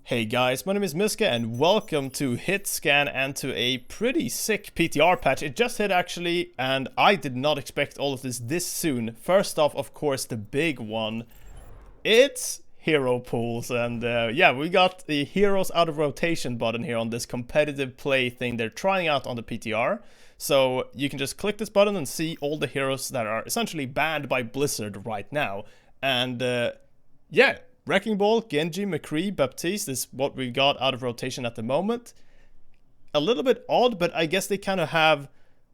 Hey guys, my name is Miska and welcome to HitScan and to a pretty sick PTR patch. It just hit actually, and I did not expect all of this soon. First off, of course, the big one. It's hero pools, and yeah, we got the heroes out of rotation button here on this competitive play thing they're trying out on the PTR. So you can just click this button and see all the heroes that are essentially banned by Blizzard right now. And yeah. Wrecking Ball, Genji, McCree, Baptiste is what we got out of rotation at the moment. A little bit odd, but I guess they kind of have...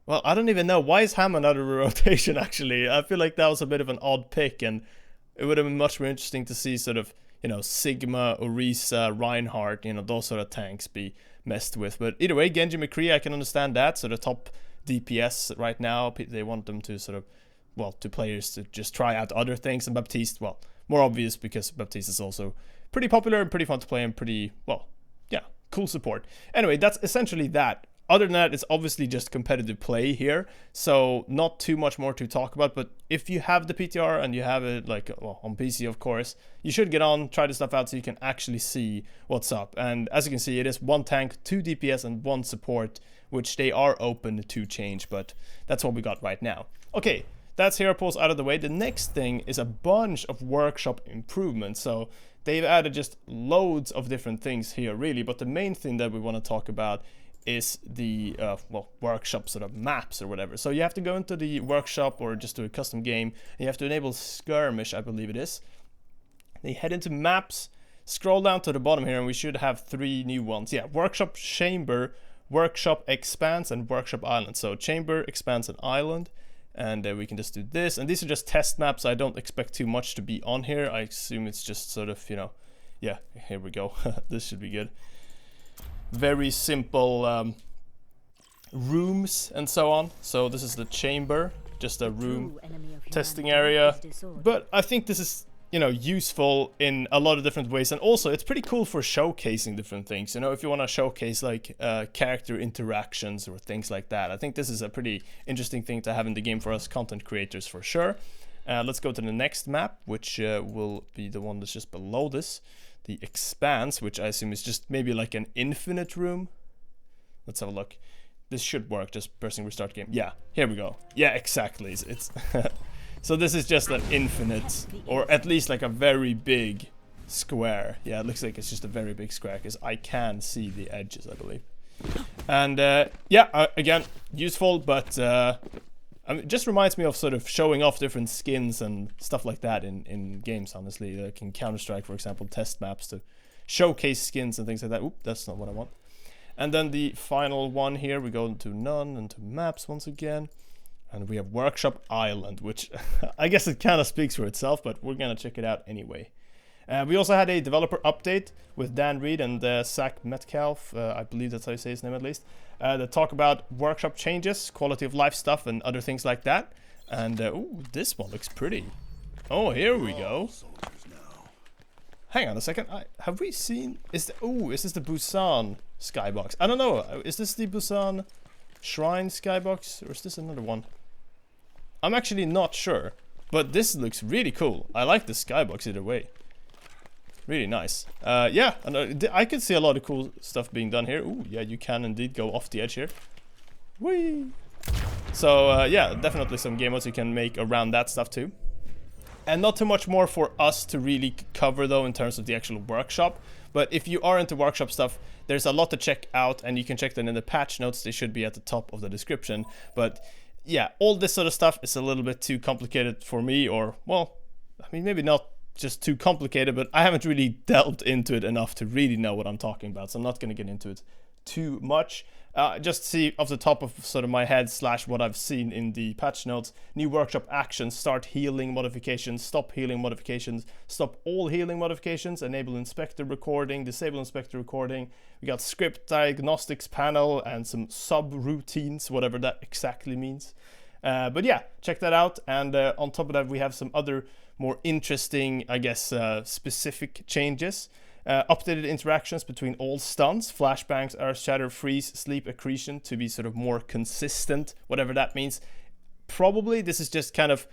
Well, I don't even know. Why is Hammond out of rotation, actually? I feel like that was a bit of an odd pick, and it would have been much more interesting to see sort of, you know, Sigma, Orisa, Reinhardt, you know, those sort of tanks be messed with. But either way, Genji, McCree, I can understand that. So the top DPS right now, they want them to sort of, well, to players to just try out other things. And Baptiste, well... more obvious because Baptiste is also pretty popular and pretty fun to play and pretty, well, yeah, cool support. Anyway, that's essentially that. Other than that, it's obviously just competitive play here, so not too much more to talk about. But if you have the PTR and you have it, like, well, on PC, of course, you should get on, try this stuff out so you can actually see what's up. And as you can see, it is 1 tank, 2 DPS, and 1 support, which they are open to change, but that's what we got right now. Okay. That's hero pools out of the way. The next thing is a bunch of workshop improvements. So they've added just loads of different things here, really. But the main thing that we want to talk about is the well, workshop sort of maps or whatever. So you have to go into the workshop or just do a custom game. And you have to enable skirmish, I believe it is. Then you head into maps, scroll down to the bottom here, and we should have 3 new ones. Yeah, workshop chamber, workshop expanse, and workshop island. So chamber, expanse, and island. And we can just do this, and these are just test maps. I don't expect too much to be on here. I assume it's just sort of, you know, yeah, here we go. This should be good. Very simple rooms and so on. So this is the chamber, just a room testing area. But I think this is, you know, useful in a lot of different ways, and also it's pretty cool for showcasing different things. You know, if you want to showcase like character interactions or things like that, I think this is a pretty interesting thing to have in the game for us content creators for sure. Let's go to the next map, which will be the one that's just below this, the Expanse, which I assume is just maybe like an infinite room. Let's have a look. This should work. Just pressing restart game. Yeah, here we go. Yeah, exactly. It's so this is just an infinite, or at least like a very big square. Yeah, it looks like it's just a very big square, because I can see the edges, I believe. And yeah, again, useful, but I mean, it just reminds me of sort of showing off different skins and stuff like that in games, honestly. Like in Counter-Strike, for example, test maps to showcase skins and things like that. Oop, that's not what I want. And then the final one here, we go into none, into maps once again. And we have Workshop Island, which I guess it kind of speaks for itself, but we're going to check it out anyway. We also had a developer update with Dan Reed and Zach Metcalf, I believe that's how you say his name at least, that talk about workshop changes, quality of life stuff, and other things like that. And, ooh, this one looks pretty. Oh, here we go. Hang on a second. Have we seen... is this the Busan skybox? I don't know. Is this the Busan Shrine skybox, or is this another one? I'm actually not sure, but this looks really cool. I like the skybox either way. Really nice. Yeah, and I can see a lot of cool stuff being done here. Ooh, yeah, you can indeed go off the edge here. Whee! So, yeah, definitely some game modes you can make around that stuff too. And not too much more for us to really cover though in terms of the actual workshop. But if you are into workshop stuff, there's a lot to check out, and you can check them in the patch notes. They should be at the top of the description. But yeah, all this sort of stuff is a little bit too complicated for me, or, well, I mean, maybe not just too complicated, but I haven't really delved into it enough to really know what I'm talking about. So I'm not going to get into it too much. Just see off the top of sort of my head / what I've seen in the patch notes. New workshop actions: start healing modifications, stop healing modifications, stop all healing modifications, enable inspector recording, disable inspector recording. We got script diagnostics panel and some sub-routines, whatever that exactly means. But yeah, check that out. And on top of that, we have some other more interesting, I guess, specific changes. Updated interactions between all stuns, flashbangs, earth shatter, freeze, sleep, accretion to be sort of more consistent, whatever that means. Probably this is just kind of,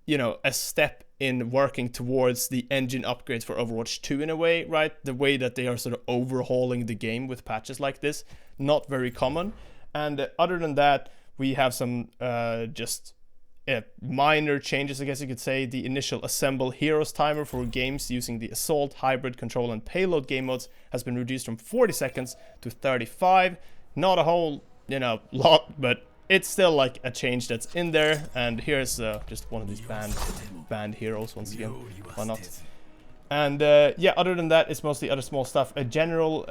you know, a step in working towards the engine upgrades for Overwatch 2 in a way, right? The way that they are sort of overhauling the game with patches like this, not very common. And other than that, we have some just minor changes, I guess you could say. The initial assemble heroes timer for games using the assault, hybrid, control, and payload game modes has been reduced from 40 seconds to 35. Not a whole, lot, but it's still like a change that's in there. And here's just one of these banned heroes once again. Why not? And yeah, other than that, it's mostly other small stuff. A general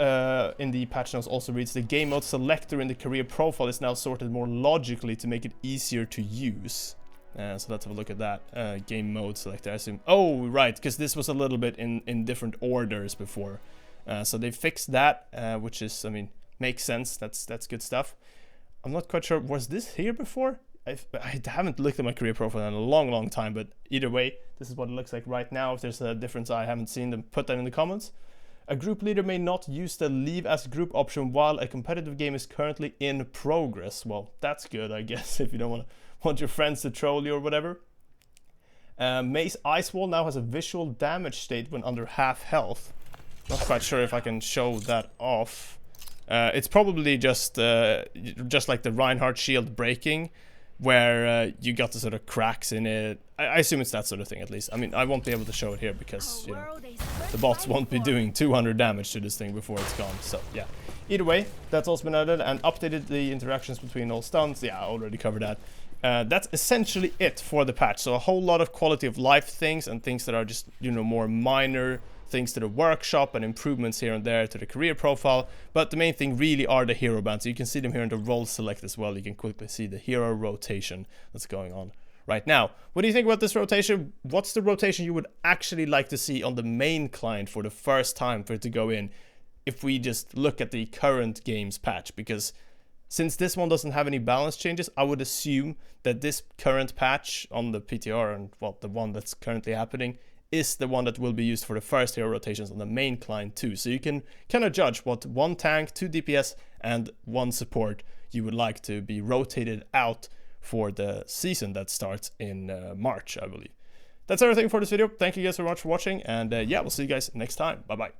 in the patch notes also reads the game mode selector in the career profile is now sorted more logically to make it easier to use. So let's have a look at that. Game mode selector, I assume. Oh, right, because this was a little bit in different orders before. So they fixed that, which is, I mean, makes sense. That's good stuff. I'm not quite sure. Was this here before? I haven't looked at my career profile in a long time, but either way, this is what it looks like right now. If there's a difference I haven't seen, then put that in the comments. A group leader may not use the leave as group option while a competitive game is currently in progress. Well, that's good, I guess, if you don't want your friends to troll you or whatever. Mace Ice Wall now has a visual damage state when under half health. Not quite sure if I can show that off. It's probably just like the Reinhardt shield breaking, where you got the sort of cracks in it. I assume it's that sort of thing, at least. I mean, I won't be able to show it here because, the bots won't be doing 200 damage to this thing before it's gone. So, yeah. Either way, that's also been added and updated the interactions between all stuns. Yeah, I already covered that. That's essentially it for the patch. So a whole lot of quality of life things and things that are just, more minor things to the workshop and improvements here and there to the career profile. But the main thing really are the hero bands. So you can see them here in the role select as well. You can quickly see the hero rotation that's going on right now. What do you think about this rotation? What's the rotation you would actually like to see on the main client for the first time for it to go in if we just look at the current game's patch? Because since this one doesn't have any balance changes, I would assume that this current patch on the PTR and, well, the one that's currently happening is the one that will be used for the first hero rotations on the main client too. So you can kind of judge what 1 tank, 2 DPS, and 1 support you would like to be rotated out for the season that starts in March, I believe. That's everything for this video. Thank you guys so much for watching, and yeah, we'll see you guys next time. Bye-bye.